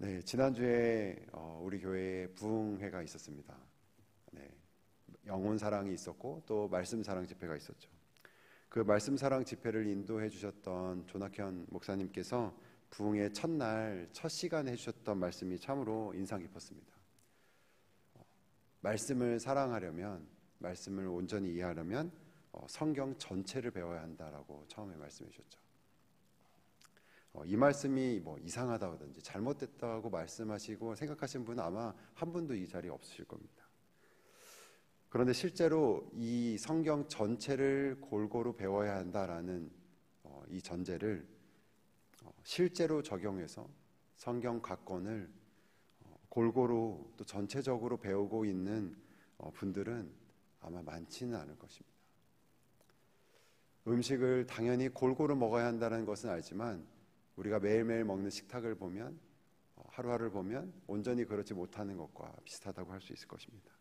네, 지난주에 우리 교회에 부흥회가 있었습니다. 네, 영혼 사랑이 있었고 또 말씀 사랑 집회가 있었죠. 그 말씀 사랑 집회를 인도해 주셨던 조낙현 목사님께서 부흥회 첫날 첫 시간에 해주셨던 말씀이 참으로 인상 깊었습니다. 말씀을 사랑하려면, 말씀을 온전히 이해하려면 성경 전체를 배워야 한다라고 처음에 말씀해 주셨죠. 이 말씀이 뭐 이상하다든지 잘못됐다고 말씀하시고 생각하시는 분은 아마 한 분도 이 자리에 없으실 겁니다. 그런데 실제로 이 성경 전체를 골고루 배워야 한다라는 이 전제를 실제로 적용해서 성경 각 권을 골고루 또 전체적으로 배우고 있는 분들은 아마 많지는 않을 것입니다. 음식을 당연히 골고루 먹어야 한다는 것은 알지만 우리가 매일매일 먹는 식탁을 보면 하루하루를 보면 온전히 그렇지 못하는 것과 비슷하다고 할 수 있을 것입니다.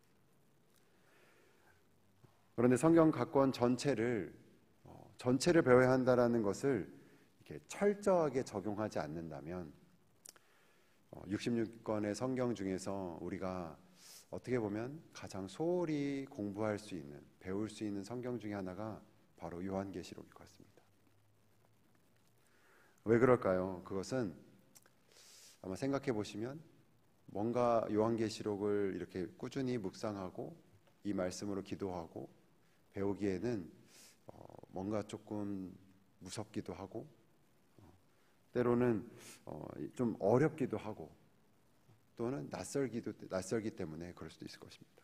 그런데 성경 각 권 전체를 배워야 한다는 것을 이렇게 철저하게 적용하지 않는다면 66권의 성경 중에서 우리가 어떻게 보면 가장 소홀히 공부할 수 있는, 배울 수 있는 성경 중에 하나가 바로 요한계시록일 것 같습니다. 왜 그럴까요? 그것은 아마 생각해 보시면 뭔가 요한계시록을 이렇게 꾸준히 묵상하고 이 말씀으로 기도하고 배우기에는 뭔가 조금 무섭기도 하고 때로는 좀 어렵기도 하고 또는 낯설기 때문에 그럴 수도 있을 것입니다.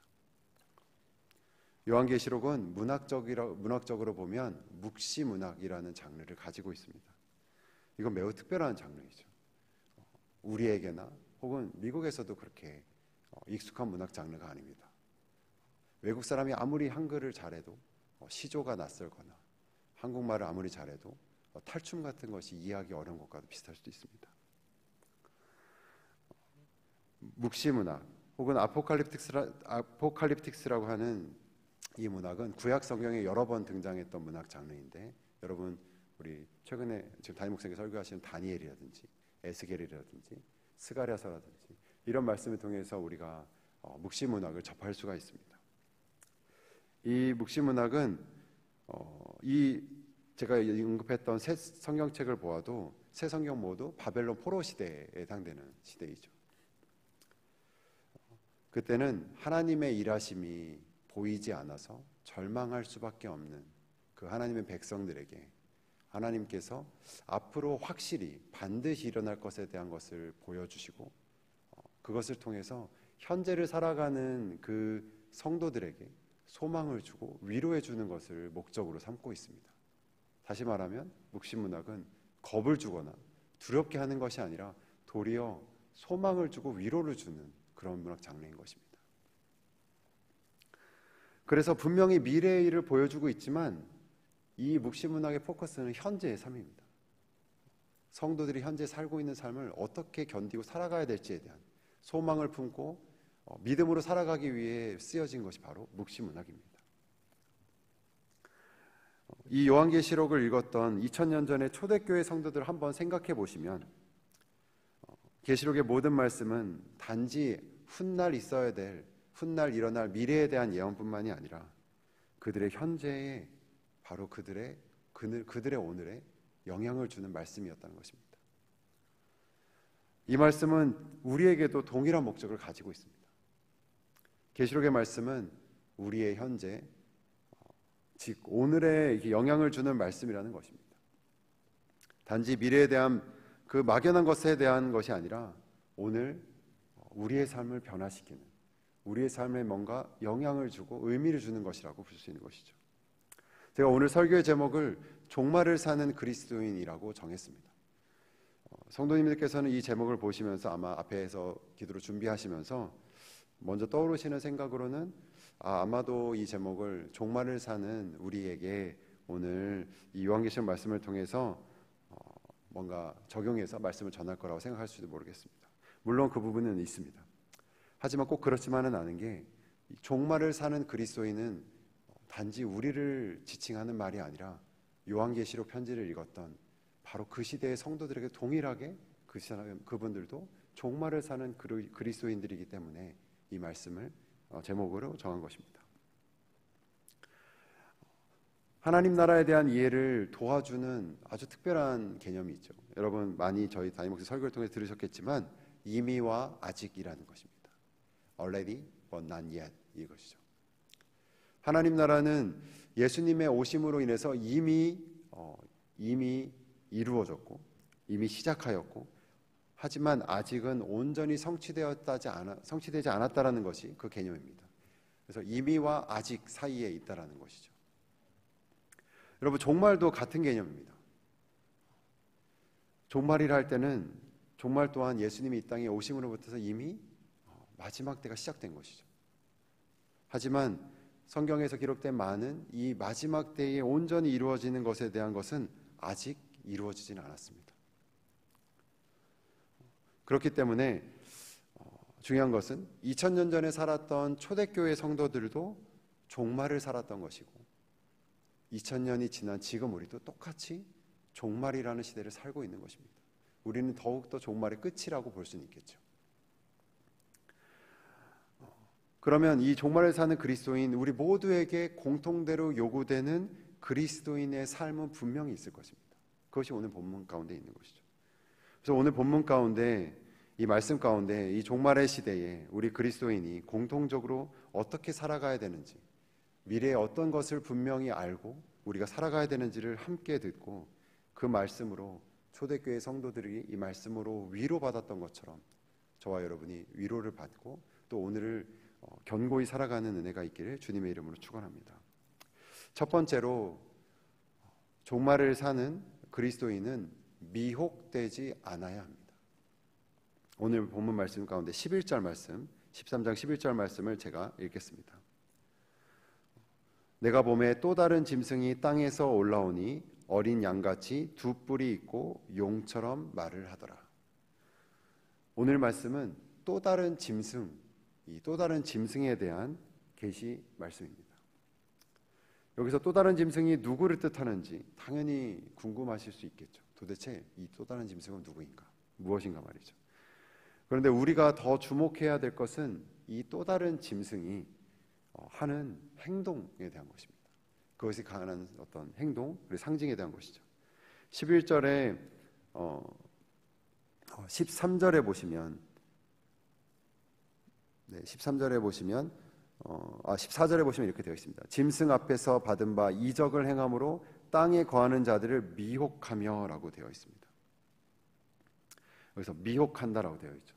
요한계시록은 문학적으로 보면 묵시문학이라는 장르를 가지고 있습니다. 이건 매우 특별한 장르이죠. 우리에게나 혹은 미국에서도 그렇게 익숙한 문학 장르가 아닙니다. 외국 사람이 아무리 한글을 잘해도 시조가 낯설거나 한국말을 아무리 잘해도 탈춤 같은 것이 이해하기 어려운 것과도 비슷할 수도 있습니다. 묵시문학 혹은 아포칼립틱스라고 하는 이 문학은 구약 성경에 여러 번 등장했던 문학 장르인데 여러분 우리 최근에 지금 담임 목사님이 설교하시는 다니엘이라든지 에스겔이라든지 스가랴서라든지 이런 말씀을 통해서 우리가 묵시문학을 접할 수가 있습니다. 이 묵시문학은 제가 언급했던 새 성경책을 보아도 새 성경 모두 바벨론 포로 시대에 해당되는 시대이죠. 그때는 하나님의 일하심이 보이지 않아서 절망할 수밖에 없는 그 하나님의 백성들에게 하나님께서 앞으로 확실히 반드시 일어날 것에 대한 것을 보여주시고 그것을 통해서 현재를 살아가는 그 성도들에게 소망을 주고 위로해 주는 것을 목적으로 삼고 있습니다. 다시 말하면 묵시문학은 겁을 주거나 두렵게 하는 것이 아니라 도리어 소망을 주고 위로를 주는 그런 문학 장르인 것입니다. 그래서 분명히 미래의 일을 보여주고 있지만 이 묵시문학의 포커스는 현재의 삶입니다. 성도들이 현재 살고 있는 삶을 어떻게 견디고 살아가야 될지에 대한 소망을 품고 믿음으로 살아가기 위해 쓰여진 것이 바로 묵시문학입니다. 이 요한계시록을 읽었던 2000년 전의 초대교회 성도들을 한번 생각해 보시면 계시록의 모든 말씀은 단지 훗날 있어야 될, 훗날 일어날 미래에 대한 예언뿐만이 아니라 그들의 현재에 바로 그들의 오늘에 영향을 주는 말씀이었다는 것입니다. 이 말씀은 우리에게도 동일한 목적을 가지고 있습니다. 계시록의 말씀은 우리의 현재, 즉 오늘에 영향을 주는 말씀이라는 것입니다. 단지 미래에 대한 그 막연한 것에 대한 것이 아니라 오늘 우리의 삶을 변화시키는, 우리의 삶에 뭔가 영향을 주고 의미를 주는 것이라고 볼 수 있는 것이죠. 제가 오늘 설교의 제목을 종말을 사는 그리스도인이라고 정했습니다. 성도님들께서는 이 제목을 보시면서 아마 앞에서 기도로 준비하시면서 먼저 떠오르시는 생각으로는 아마도 이 제목을 종말을 사는 우리에게 오늘 이 요한계시록 말씀을 통해서 뭔가 적용해서 말씀을 전할 거라고 생각할 수도 모르겠습니다. 물론 그 부분은 있습니다. 하지만 꼭 그렇지만은 않은 게 종말을 사는 그리스도인은 단지 우리를 지칭하는 말이 아니라 요한계시록 편지를 읽었던 바로 그 시대의 성도들에게 동일하게 그분들도 종말을 사는 그리스도인들이기 때문에 이 말씀을 제목으로 정한 것입니다. 하나님 나라에 대한 이해를 도와주는 아주 특별한 개념이 있죠. 여러분 많이 저희 담임 목사 설교를 통해 들으셨겠지만 이미와 아직이라는 것입니다. Already but not yet 이것이죠. 하나님 나라는 예수님의 오심으로 인해서 이미 이루어졌고 이미 시작하였고 하지만 아직은 온전히 성취되지 않았다라는 것이 그 개념입니다. 그래서 이미와 아직 사이에 있다라는 것이죠. 여러분 종말도 같은 개념입니다. 종말이라 할 때는 종말 또한 예수님이 이 땅에 오심으로부터 이미 마지막 때가 시작된 것이죠. 하지만 성경에서 기록된 많은 이 마지막 때에 온전히 이루어지는 것에 대한 것은 아직 이루어지지는 않았습니다. 그렇기 때문에 중요한 것은 2000년 전에 살았던 초대교회 성도들도 종말을 살았던 것이고 2000년이 지난 지금 우리도 똑같이 종말이라는 시대를 살고 있는 것입니다. 우리는 더욱더 종말의 끝이라고 볼 수는 있겠죠. 그러면 이 종말을 사는 그리스도인 우리 모두에게 공통대로 요구되는 그리스도인의 삶은 분명히 있을 것입니다. 그것이 오늘 본문 가운데 있는 것이죠. 그래서 오늘 본문 가운데 이 말씀 가운데 이 종말의 시대에 우리 그리스도인이 공통적으로 어떻게 살아가야 되는지 미래에 어떤 것을 분명히 알고 우리가 살아가야 되는지를 함께 듣고 그 말씀으로 초대교회 성도들이 이 말씀으로 위로받았던 것처럼 저와 여러분이 위로를 받고 또 오늘을 견고히 살아가는 은혜가 있기를 주님의 이름으로 축원합니다. 첫 번째로 종말을 사는 그리스도인은 미혹되지 않아야 합니다. 오늘 본문 말씀 가운데 11절 말씀 13장 11절 말씀을 제가 읽겠습니다. 내가 봄에 또 다른 짐승이 땅에서 올라오니 어린 양같이 두 뿔이 있고 용처럼 말을 하더라. 오늘 말씀은 또 다른 짐승, 이 또 다른 짐승에 대한 계시 말씀입니다. 여기서 또 다른 짐승이 누구를 뜻하는지 당연히 궁금하실 수 있겠죠. 도대체 이 또 다른 짐승은 누구인가? 무엇인가 말이죠. 그런데 우리가 더 주목해야 될 것은 이 또 다른 짐승이 하는 행동에 대한 것입니다. 그것이 가난한 어떤 행동, 그리고 상징에 대한 것이죠. 11절에 13절에 보시면 14절에 보시면 이렇게 되어 있습니다. 짐승 앞에서 받은 바 이적을 행함으로 땅에 거하는 자들을 미혹하며 라고 되어 있습니다. 여기서 미혹한다라고 되어 있죠.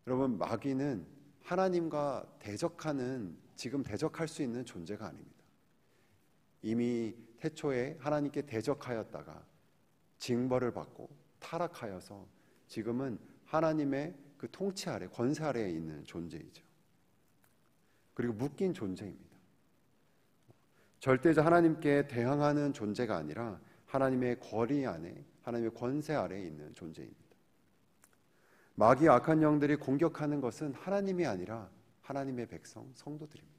여러분 마귀는 하나님과 지금 대적할 수 있는 존재가 아닙니다. 이미 태초에 하나님께 대적하였다가 징벌을 받고 타락하여서 지금은 하나님의 그 통치 아래, 권세 아래에 있는 존재이죠. 그리고 묶인 존재입니다. 절대적 하나님께 대항하는 존재가 아니라 하나님의 권위 안에, 하나님의 권세 아래에 있는 존재입니다. 마귀 악한 영들이 공격하는 것은 하나님이 아니라 하나님의 백성, 성도들입니다.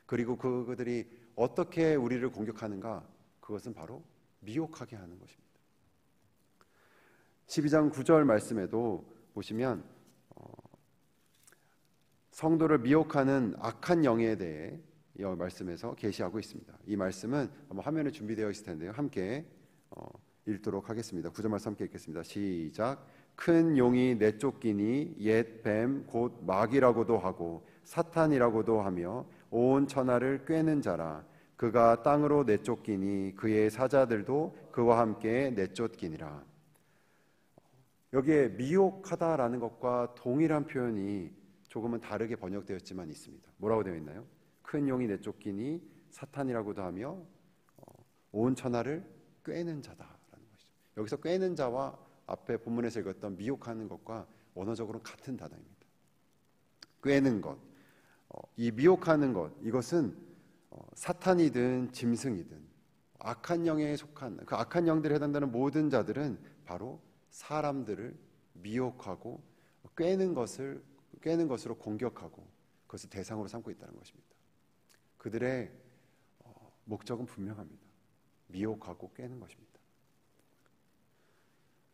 그리고 그들이 어떻게 우리를 공격하는가? 그것은 바로 미혹하게 하는 것입니다. 12장 9절 말씀에도 보시면 성도를 미혹하는 악한 영에 대해 이 말씀에서 계시하고 있습니다. 이 말씀은 아마 화면에 준비되어 있을 텐데요. 함께 읽도록 하겠습니다. 9절 말씀 함께 읽겠습니다. 시작. 큰 용이 내쫓기니 옛 뱀 곧 마귀라고도 하고 사탄이라고도 하며 온 천하를 꿰는 자라. 그가 땅으로 내쫓기니 그의 사자들도 그와 함께 내쫓기니라. 여기에 미혹하다라는 것과 동일한 표현이 조금은 다르게 번역되었지만 있습니다. 뭐라고 되어 있나요? 큰 용이 내쫓기니 사탄이라고도 하며 온 천하를 꿰는 자다라는 것이죠. 여기서 꿰는 자와 앞에 본문에서 읽었던 미혹하는 것과 언어적으로 같은 단어입니다. 꿰는 것, 이 미혹하는 것, 이것은 사탄이든 짐승이든 악한 영에 속한 그 악한 영들에 해당되는 모든 자들은 바로 사람들을 미혹하고 꿰는 것으로 공격하고 그것을 대상으로 삼고 있다는 것입니다. 그들의 목적은 분명합니다. 미혹하고 꿰는 것입니다.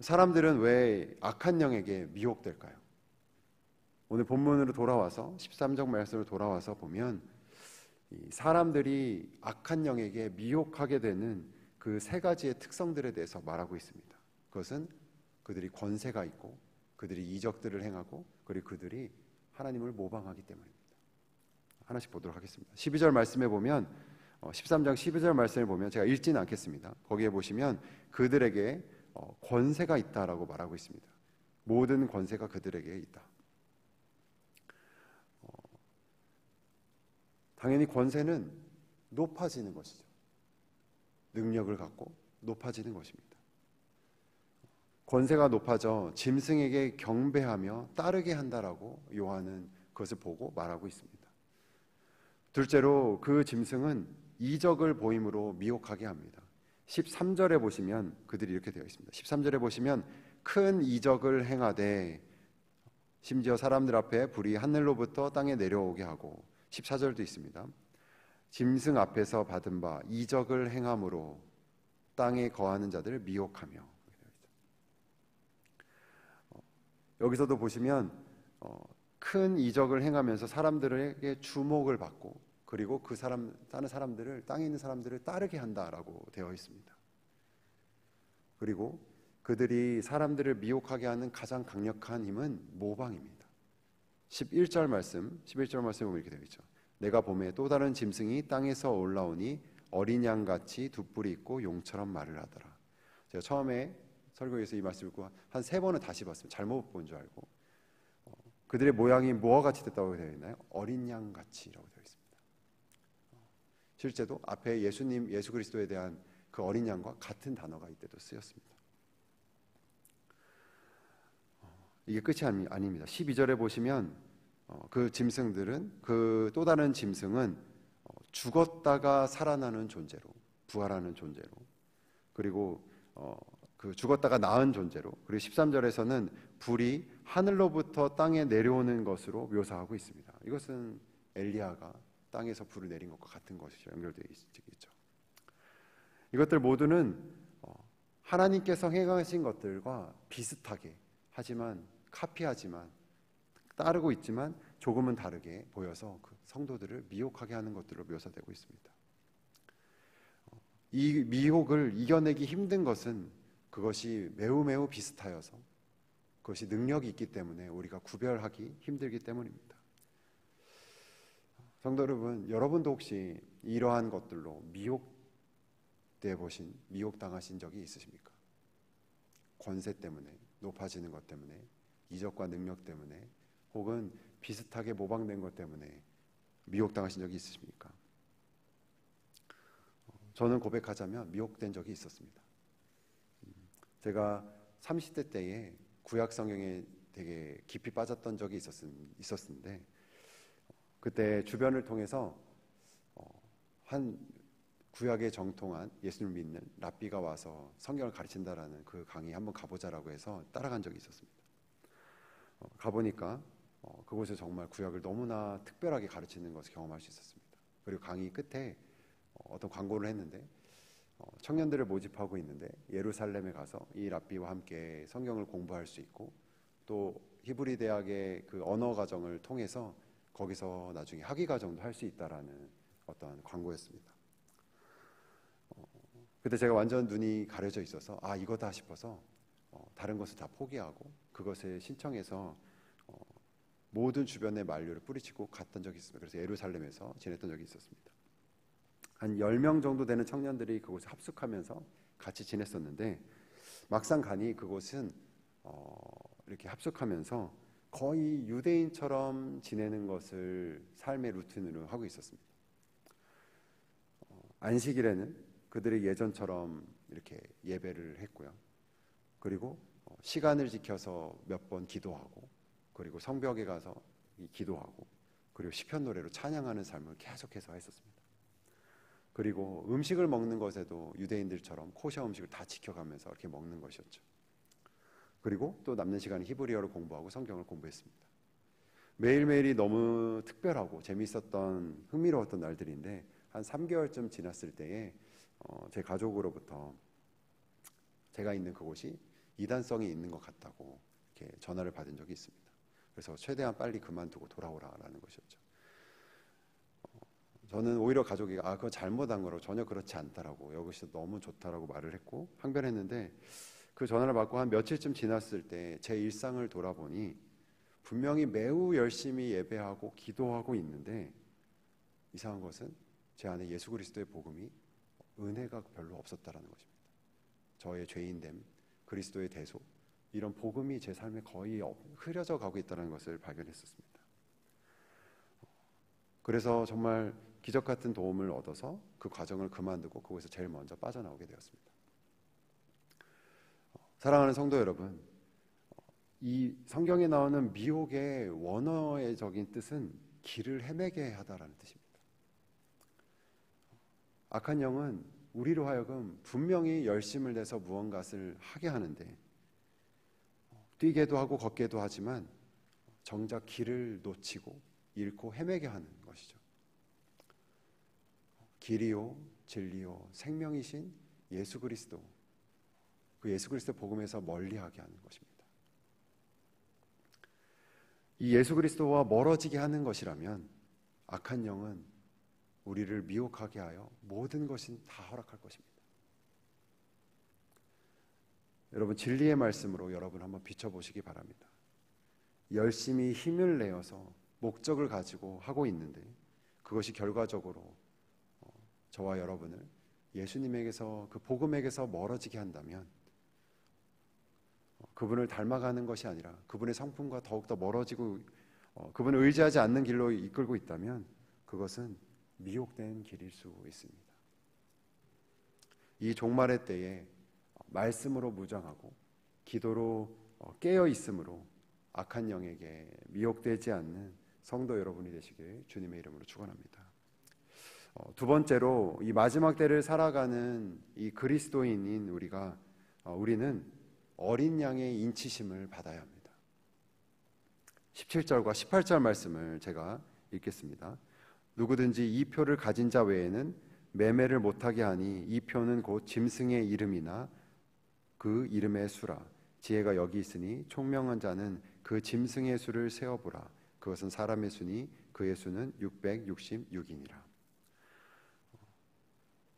사람들은 왜 악한 영에게 미혹될까요? 오늘 본문으로 돌아와서 13장 말씀으로 돌아와서 보면 이 사람들이 악한 영에게 미혹하게 되는 그 세 가지의 특성들에 대해서 말하고 있습니다. 그것은 그들이 권세가 있고, 그들이 이적들을 행하고, 그리고 그들이 하나님을 모방하기 때문입니다. 하나씩 보도록 하겠습니다. 12절 말씀에 보면 13장 12절 말씀을 보면 제가 읽지는 않겠습니다. 거기에 보시면 그들에게 권세가 있다라고 말하고 있습니다. 모든 권세가 그들에게 있다. 당연히 권세는 높아지는 것이죠. 능력을 갖고 높아지는 것입니다. 권세가 높아져 짐승에게 경배하며 따르게 한다라고 요한은 그것을 보고 말하고 있습니다. 둘째로 그 짐승은 이적을 보임으로 미혹하게 합니다. 13절에 보시면 그들이 이렇게 되어 있습니다. 13절에 보시면 큰 이적을 행하되 심지어 사람들 앞에 불이 하늘로부터 땅에 내려오게 하고, 14절도 있습니다. 짐승 앞에서 받은 바 이적을 행함으로 땅에 거하는 자들을 미혹하며. 여기서도 보시면 큰 이적을 행하면서 사람들에게 주목을 받고, 그리고 그 다른 사람들을, 땅에 있는 사람들을 따르게 한다라고 되어 있습니다. 그리고 그들이 사람들을 미혹하게 하는 가장 강력한 힘은 모방입니다. 11절 말씀에 보면 이렇게 되어 있죠. 내가 봄에 또 다른 짐승이 땅에서 올라오니 어린 양같이 두 뿔이 있고 용처럼 말을 하더라. 제가 처음에 설교에서 이 말씀을 읽고 한 3번은 다시 봤습니다. 잘못 본 줄 알고. 그들의 모양이 뭐와 같이 됐다고 되어 있나요? 어린 양같이라고 되어 있습니다. 실제로 앞에 예수 그리스도에 대한 그 어린 양과 같은 단어가 이때도 쓰였습니다. 이게 끝이 아닙니다. 12절에 보시면 그 짐승들은, 그 또 다른 짐승은 죽었다가 살아나는 존재로, 부활하는 존재로, 그리고 그 죽었다가 나은 존재로, 그리고 13절에서는 불이 하늘로부터 땅에 내려오는 것으로 묘사하고 있습니다. 이것은 엘리야가 땅에서 불을 내린 것과 같은 것이죠. 연결되어 있죠. 이것들 모두는 하나님께서 행하신 것들과 비슷하게, 하지만 카피하지만, 따르고 있지만 조금은 다르게 보여서 그 성도들을 미혹하게 하는 것들로 묘사되고 있습니다. 이 미혹을 이겨내기 힘든 것은 그것이 매우 비슷하여서, 그것이 능력이 있기 때문에 우리가 구별하기 힘들기 때문입니다. 성도 여러분, 여러분도 혹시 이러한 것들로 미혹당하신 적이 있으십니까? 권세 때문에, 높아지는 것 때문에, 이적과 능력 때문에, 혹은 비슷하게 모방된 것 때문에 미혹당하신 적이 있으십니까? 저는 고백하자면 미혹된 적이 있었습니다. 제가 30대 때에 구약 성경에 되게 깊이 빠졌던 적이 있었는데, 그때 주변을 통해서 한 구약에 정통한 예수님을 믿는 랍비가 와서 성경을 가르친다라는 그 강의 한번 가보자라고 해서 따라간 적이 있었습니다. 가보니까 그곳에 정말 구약을 너무나 특별하게 가르치는 것을 경험할 수 있었습니다. 그리고 강의 끝에 어떤 광고를 했는데, 청년들을 모집하고 있는데 예루살렘에 가서 이 랍비와 함께 성경을 공부할 수 있고, 또 히브리 대학의 그 언어 과정을 통해서 거기서 나중에 학위 과정도 할 수 있다라는 어떤 광고였습니다. 그때 제가 완전 눈이 가려져 있어서 이거다 싶어서 다른 것을 다 포기하고 그것을 신청해서 모든 주변의 만류를 뿌리치고 갔던 적이 있습니다. 그래서 예루살렘에서 지냈던 적이 있었습니다. 한 10명 정도 되는 청년들이 그곳에 합숙하면서 같이 지냈었는데, 막상 가니 그곳은 이렇게 합숙하면서 거의 유대인처럼 지내는 것을 삶의 루틴으로 하고 있었습니다. 안식일에는 그들이 예전처럼 이렇게 예배를 했고요. 그리고 시간을 지켜서 몇 번 기도하고, 그리고 성벽에 가서 기도하고, 그리고 시편 노래로 찬양하는 삶을 계속해서 했었습니다. 그리고 음식을 먹는 것에도 유대인들처럼 코셔 음식을 다 지켜가면서 이렇게 먹는 것이었죠. 그리고 또 남는 시간에 히브리어를 공부하고 성경을 공부했습니다. 매일매일이 너무 특별하고 재미있었던, 흥미로웠던 날들인데, 한 3개월쯤 지났을 때에 제 가족으로부터 제가 있는 그곳이 이단성이 있는 것 같다고 이렇게 전화를 받은 적이 있습니다. 그래서 최대한 빨리 그만두고 돌아오라라는 것이었죠. 저는 오히려 가족이 그거 잘못한 거라고, 전혀 그렇지 않다라고, 여기서 너무 좋다라고 말을 했고 항변했는데, 그 전화를 받고 한 며칠쯤 지났을 때 제 일상을 돌아보니 분명히 매우 열심히 예배하고 기도하고 있는데, 이상한 것은 제 안에 예수 그리스도의 복음이, 은혜가 별로 없었다라는 것입니다. 저의 죄인됨, 그리스도의 대속, 이런 복음이 제 삶에 거의 흐려져 가고 있다는 것을 발견했었습니다. 그래서 정말 기적 같은 도움을 얻어서 그 과정을 그만두고 거기서 제일 먼저 빠져나오게 되었습니다. 사랑하는 성도 여러분, 이 성경에 나오는 미혹의 원어적인 뜻은 길을 헤매게 하다라는 뜻입니다. 악한 영은 우리로 하여금 분명히 열심을 내서 무언가를 하게 하는데, 뛰게도 하고 걷게도 하지만 정작 길을 놓치고 잃고 헤매게 하는 것이죠. 길이요 진리요 생명이신 예수 그리스도, 그 예수 그리스도 복음에서 멀리하게 하는 것입니다. 이 예수 그리스도와 멀어지게 하는 것이라면 악한 영은 우리를 미혹하게 하여 모든 것은 다 허락할 것입니다. 여러분, 진리의 말씀으로 여러분 한번 비춰보시기 바랍니다. 열심히 힘을 내어서 목적을 가지고 하고 있는데 그것이 결과적으로 저와 여러분을 예수님에게서, 그 복음에게서 멀어지게 한다면, 그분을 닮아가는 것이 아니라 그분의 성품과 더욱더 멀어지고 그분을 의지하지 않는 길로 이끌고 있다면 그것은 미혹된 길일 수 있습니다. 이 종말의 때에 말씀으로 무장하고 기도로 깨어 있음으로 악한 영에게 미혹되지 않는 성도 여러분이 되시길 주님의 이름으로 축원합니다. 두 번째로, 이 마지막 때를 살아가는 이 그리스도인인 우리는 어린 양의 인치심을 받아야 합니다. 17절과 18절 말씀을 제가 읽겠습니다. 누구든지 이 표를 가진 자 외에는 매매를 못하게 하니 이 표는 곧 짐승의 이름이나 그 이름의 수라. 지혜가 여기 있으니 총명한 자는 그 짐승의 수를 세어보라. 그것은 사람의 수니 그의 수는 666이니라.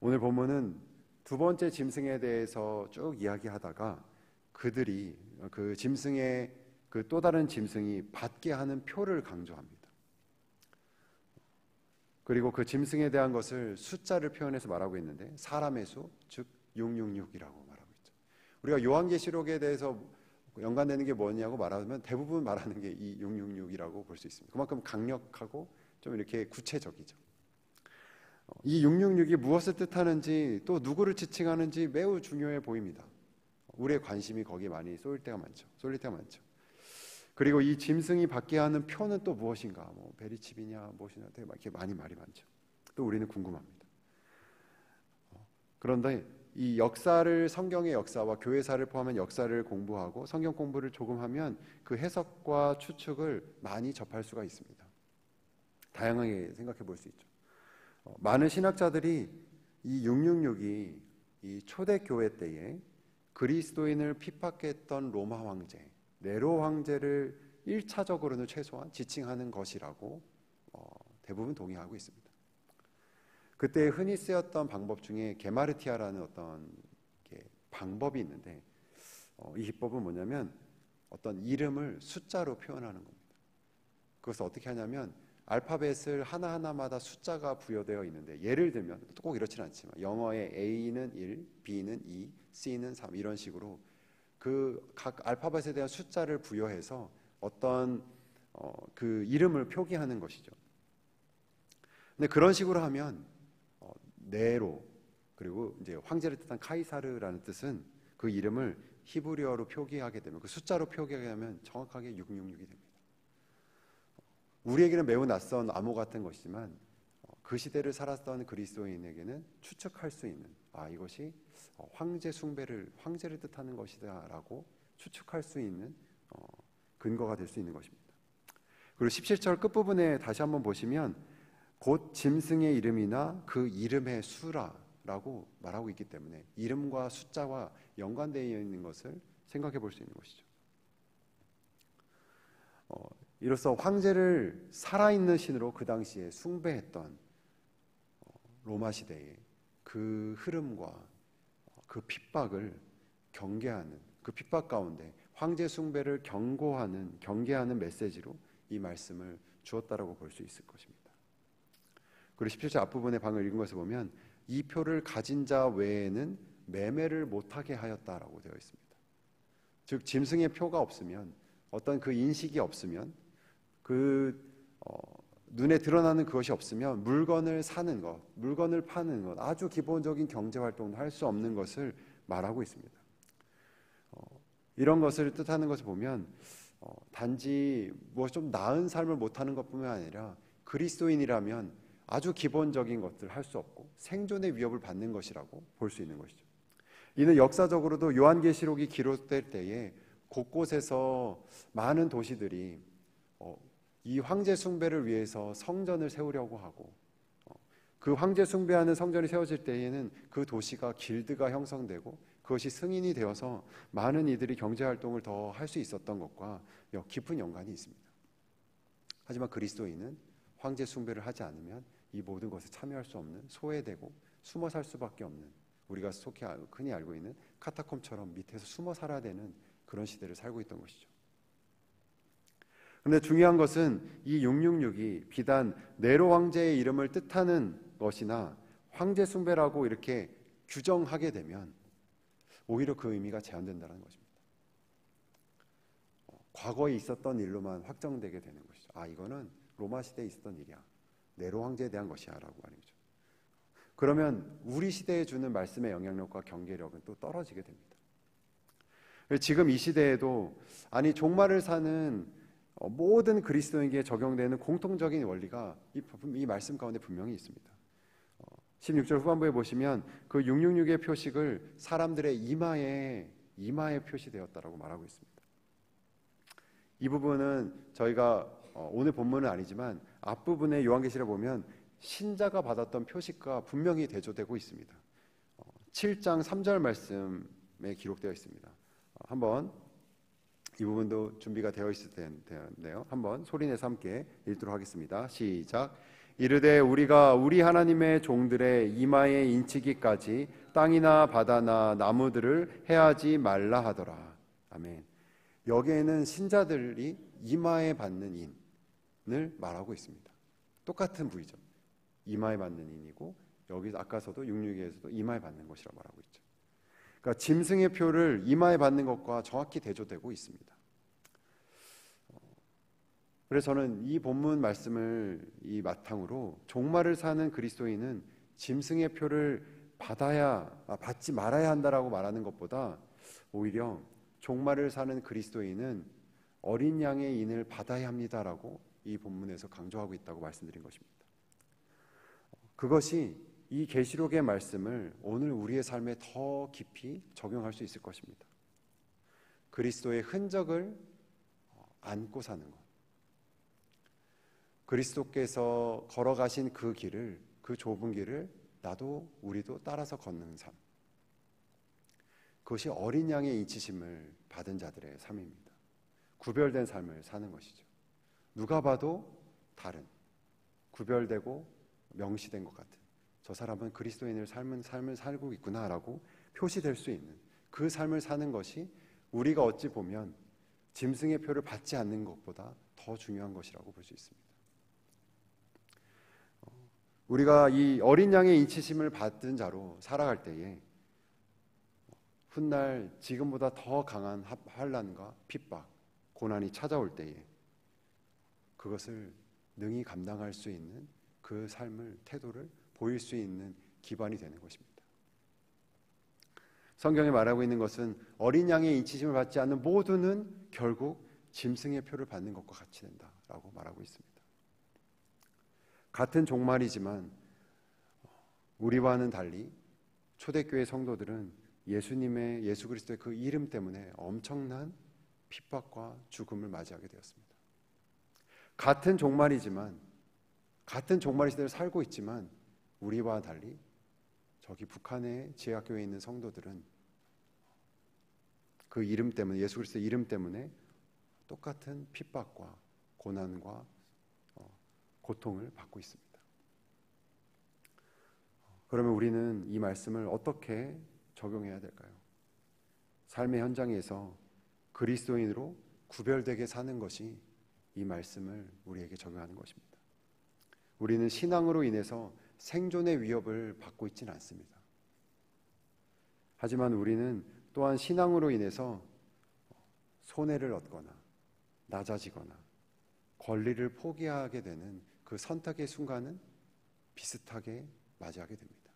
오늘 본문은 두 번째 짐승에 대해서 쭉 이야기하다가 그들이, 그 짐승의 그 또 다른 짐승이 받게 하는 표를 강조합니다. 그리고 그 짐승에 대한 것을 숫자를 표현해서 말하고 있는데, 사람의 수, 즉 666이라고 말하고 있죠. 우리가 요한계시록에 대해서 연관되는 게 뭐냐고 말하면 대부분 말하는 게 이 666이라고 볼 수 있습니다. 그만큼 강력하고 좀 이렇게 구체적이죠. 이 666이 무엇을 뜻하는지, 또 누구를 지칭하는지 매우 중요해 보입니다. 우리의 관심이 거기에 많이 쏠릴 때가 많죠. 그리고 이 짐승이 받게 하는 표는 또 무엇인가? 베리칩이냐 무엇이냐, 되게 이렇게 많이 말이 많죠. 또 우리는 궁금합니다. 그런데 이 역사를, 성경의 역사와 교회사를 포함한 역사를 공부하고 성경 공부를 조금 하면 그 해석과 추측을 많이 접할 수가 있습니다. 다양하게 생각해 볼 수 있죠. 많은 신학자들이 이 666이 이 초대교회 때에 그리스도인을 핍박했던 로마 황제, 네로 황제를 1차적으로는 최소한 지칭하는 것이라고 대부분 동의하고 있습니다. 그때 흔히 쓰였던 방법 중에 게마르티아라는 어떤 방법이 있는데, 이 기법은 뭐냐면 어떤 이름을 숫자로 표현하는 겁니다. 그것을 어떻게 하냐면 알파벳을 하나하나마다 숫자가 부여되어 있는데, 예를 들면 꼭 이렇지는 않지만 영어의 A는 1, B는 2, C는 3 이런 식으로 그 각 알파벳에 대한 숫자를 부여해서 어떤 그 이름을 표기하는 것이죠. 근데 그런 식으로 하면 네로, 그리고 이제 황제를 뜻한 카이사르라는 뜻은 그 이름을 히브리어로 표기하게 되면, 그 숫자로 표기하게 되면 정확하게 666이 됩니다. 우리에게는 매우 낯선 암호 같은 것이지만 그 시대를 살았던 그리스도인에게는 추측할 수 있는, 이것이 황제 숭배를, 황제를 뜻하는 것이다라고 추측할 수 있는 근거가 될 수 있는 것입니다. 그리고 17절 끝부분에 다시 한번 보시면 곧 짐승의 이름이나 그 이름의 수라라고 말하고 있기 때문에 이름과 숫자와 연관되어 있는 것을 생각해 볼 수 있는 것이죠. 이로써 황제를 살아있는 신으로 그 당시에 숭배했던 로마 시대의 그 흐름과 그 핍박을 경계하는, 그 핍박 가운데 황제 숭배를 경계하는 메시지로 이 말씀을 주었다라고 볼 수 있을 것입니다. 그리고 17절 앞부분에 방금 읽은 것을 보면 이 표를 가진 자 외에는 매매를 못하게 하였다라고 되어 있습니다. 즉 짐승의 표가 없으면, 어떤 그 인식이 없으면, 눈에 드러나는 그것이 없으면 물건을 사는 것, 물건을 파는 것, 아주 기본적인 경제 활동도 할 수 없는 것을 말하고 있습니다. 이런 것을 뜻하는 것을 보면 단지 뭐 좀 나은 삶을 못하는 것뿐만 아니라 그리스도인이라면 아주 기본적인 것들 할 수 없고 생존의 위협을 받는 것이라고 볼 수 있는 것이죠. 이는 역사적으로도 요한계시록이 기록될 때에 곳곳에서 많은 도시들이 이 황제 숭배를 위해서 성전을 세우려고 하고, 그 황제 숭배하는 성전이 세워질 때에는 그 도시가 길드가 형성되고 그것이 승인이 되어서 많은 이들이 경제활동을 더 할 수 있었던 것과 깊은 연관이 있습니다. 하지만 그리스도인은 황제 숭배를 하지 않으면 이 모든 것에 참여할 수 없는, 소외되고 숨어 살 수밖에 없는, 우리가 속히 흔히 알고 있는 카타콤처럼 밑에서 숨어 살아야 되는 그런 시대를 살고 있던 것이죠. 그런데 중요한 것은 이 666이 비단 네로 황제의 이름을 뜻하는 것이나 황제 숭배라고 이렇게 규정하게 되면 오히려 그 의미가 제한된다는 것입니다. 과거에 있었던 일로만 확정되게 되는 것이죠. 이거는 로마 시대에 있었던 일이야, 네로 황제에 대한 것이야 라고 하는 거죠. 그러면 우리 시대에 주는 말씀의 영향력과 경계력은 또 떨어지게 됩니다. 지금 이 시대에도 종말을 사는 모든 그리스도인에게 적용되는 공통적인 원리가 이 말씀 가운데 분명히 있습니다. 16절 후반부에 보시면 그 666의 표식을 사람들의 이마에 표시되었다라고 말하고 있습니다. 이 부분은 저희가 오늘 본문은 아니지만 앞부분에 요한계시를 보면 신자가 받았던 표식과 분명히 대조되고 있습니다. 7장 3절 말씀에 기록되어 있습니다. 한번 이 부분도 준비가 되어 있을 텐데요. 한번 소리내서 함께 읽도록 하겠습니다. 시작. 이르되 우리가 우리 하나님의 종들의 이마에 인치기까지 땅이나 바다나 나무들을 해하지 말라 하더라. 아멘. 여기에는 신자들이 이마에 받는 인을 말하고 있습니다. 똑같은 부위죠. 이마에 받는 인이고, 여기 아까서도 666에서도 이마에 받는 것이라고 말하고 있죠. 그러니까 짐승의 표를 이마에 받는 것과 정확히 대조되고 있습니다. 그래서 저는 이 본문 말씀을 이 바탕으로 종말을 사는 그리스도인은 짐승의 표를 받지 말아야 한다라고 말하는 것보다 오히려 종말을 사는 그리스도인은 어린 양의 인을 받아야 합니다라고 이 본문에서 강조하고 있다고 말씀드린 것입니다. 그것이 이 계시록의 말씀을 오늘 우리의 삶에 더 깊이 적용할 수 있을 것입니다. 그리스도의 흔적을 안고 사는 것, 그리스도께서 걸어가신 그 길을, 그 좁은 길을 우리도 따라서 걷는 삶, 그것이 어린 양의 인치심을 받은 자들의 삶입니다. 구별된 삶을 사는 것이죠. 누가 봐도 다른, 구별되고 명시된 것 같은, 저 사람은 그리스도인을 삶을 살고 있구나라고 표시될 수 있는 그 삶을 사는 것이 우리가 어찌 보면 짐승의 표를 받지 않는 것보다 더 중요한 것이라고 볼 수 있습니다. 우리가 이 어린 양의 인치심을 받은 자로 살아갈 때에 훗날 지금보다 더 강한 환난과 핍박, 고난이 찾아올 때에 그것을 능히 감당할 수 있는 그 삶을, 태도를 보일 수 있는 기반이 되는 것입니다. 성경에 말하고 있는 것은 어린 양의 인치심을 받지 않는 모두는 결국 짐승의 표를 받는 것과 같이 된다라고 말하고 있습니다. 같은 종말이지만 우리와는 달리 초대교회 성도들은 예수 그리스도의 그 이름 때문에 엄청난 핍박과 죽음을 맞이하게 되었습니다. 같은 종말의 시대를 살고 있지만 우리와 달리 저기 북한의 지하교회에 있는 성도들은 그 이름 때문에, 예수 그리스도의 이름 때문에 똑같은 핍박과 고난과 고통을 받고 있습니다. 그러면 우리는 이 말씀을 어떻게 적용해야 될까요? 삶의 현장에서 그리스도인으로 구별되게 사는 것이 이 말씀을 우리에게 적용하는 것입니다. 우리는 신앙으로 인해서 생존의 위협을 받고 있지는 않습니다. 하지만 우리는 또한 신앙으로 인해서 손해를 얻거나 낮아지거나 권리를 포기하게 되는 그 선택의 순간은 비슷하게 맞이하게 됩니다.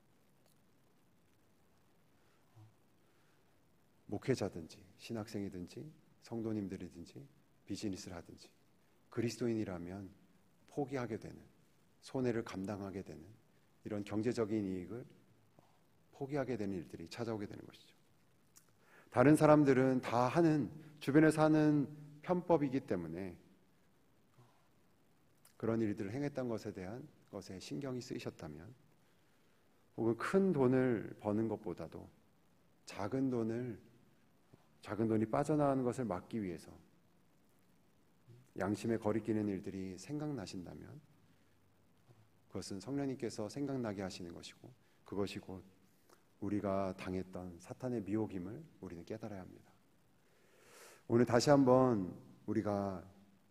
목회자든지 신학생이든지 성도님들이든지 비즈니스를 하든지 그리스도인이라면 포기하게 되는, 손해를 감당하게 되는 이런 경제적인 이익을 포기하게 되는 일들이 찾아오게 되는 것이죠. 다른 사람들은 다 하는, 주변에서 하는 편법이기 때문에 그런 일들을 행했던 것에 대한 것에 신경이 쓰이셨다면, 혹은 큰 돈을 버는 것보다도 작은 돈이 빠져나가는 것을 막기 위해서 양심에 거리끼는 일들이 생각나신다면 그것은 성령님께서 생각나게 하시는 것이고, 그것이 곧 우리가 당했던 사탄의 미혹임을 우리는 깨달아야 합니다. 오늘 다시 한번 우리가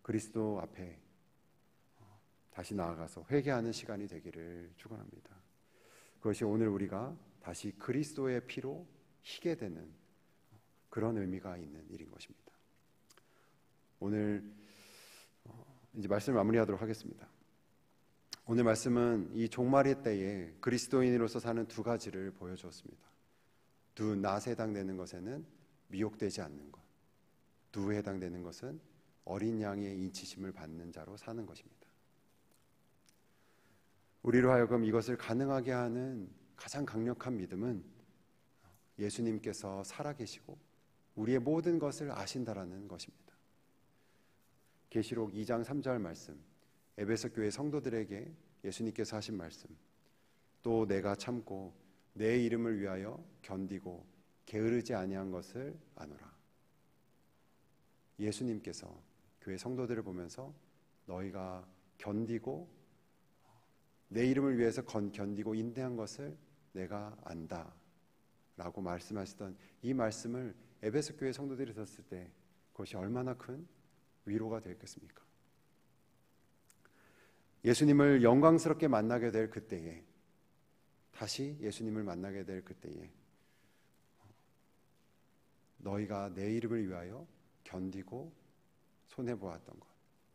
그리스도 앞에 다시 나아가서 회개하는 시간이 되기를 축원합니다. 그것이 오늘 우리가 다시 그리스도의 피로 희게 되는 그런 의미가 있는 일인 것입니다. 오늘 이제 말씀을 마무리하도록 하겠습니다. 오늘 말씀은 이 종말의 때에 그리스도인으로서 사는 두 가지를 보여주었습니다. 두 낫에 해당되는 것에는 미혹되지 않는 것, 두에 해당되는 것은 어린 양의 인치심을 받는 자로 사는 것입니다. 우리로 하여금 이것을 가능하게 하는 가장 강력한 믿음은 예수님께서 살아계시고 우리의 모든 것을 아신다라는 것입니다. 계시록 2장 3절 말씀, 에베소 교회 성도들에게 예수님께서 하신 말씀, 또 내가 참고 내 이름을 위하여 견디고 게으르지 아니한 것을 아노라. 예수님께서 교회 성도들을 보면서 너희가 견디고 내 이름을 위해서 견디고 인내한 것을 내가 안다 라고 말씀하시던 이 말씀을 에베소 교회 성도들이 들었을 때 그것이 얼마나 큰 위로가 되었겠습니까? 예수님을 영광스럽게 만나게 될 그때에, 다시 예수님을 만나게 될 그때에 너희가 내 이름을 위하여 견디고 손해보았던 것,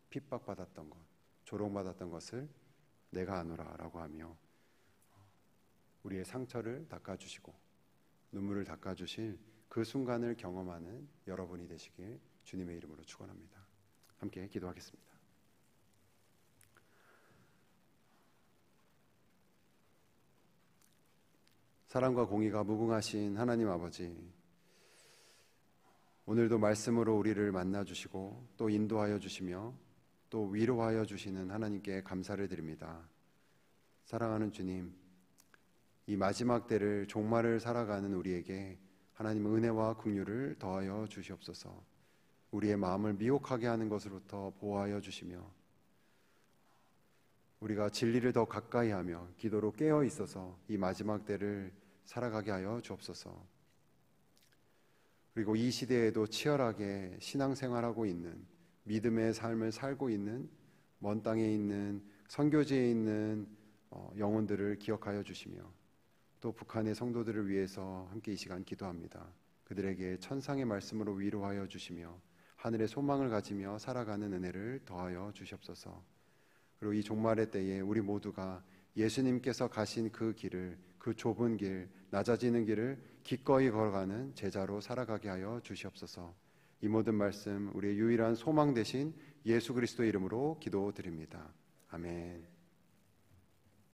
핍박받았던 것, 조롱받았던 것을 내가 아노라 라고 하며 우리의 상처를 닦아주시고 눈물을 닦아주실 그 순간을 경험하는 여러분이 되시길 주님의 이름으로 축원합니다. 함께 기도하겠습니다. 사랑과 공의가 무궁하신 하나님 아버지, 오늘도 말씀으로 우리를 만나주시고 또 인도하여 주시며 또 위로하여 주시는 하나님께 감사를 드립니다. 사랑하는 주님, 이 마지막 때를 종말을 살아가는 우리에게 하나님 은혜와 긍휼을 더하여 주시옵소서. 우리의 마음을 미혹하게 하는 것으로부터 보호하여 주시며 우리가 진리를 더 가까이 하며 기도로 깨어 있어서 이 마지막 때를 살아가게 하여 주옵소서. 그리고 이 시대에도 치열하게 신앙생활하고 있는, 믿음의 삶을 살고 있는 먼 땅에 있는 선교지에 있는 영혼들을 기억하여 주시며 또 북한의 성도들을 위해서 함께 이 시간 기도합니다. 그들에게 천상의 말씀으로 위로하여 주시며 하늘의 소망을 가지며 살아가는 은혜를 더하여 주시옵소서. 그리고 이 종말의 때에 우리 모두가 예수님께서 가신 그 길을, 그 좁은 길, 낮아지는 길을 기꺼이 걸어가는 제자로 살아가게 하여 주시옵소서. 이 모든 말씀 우리의 유일한 소망 되신 예수 그리스도의 이름으로 기도드립니다. 아멘.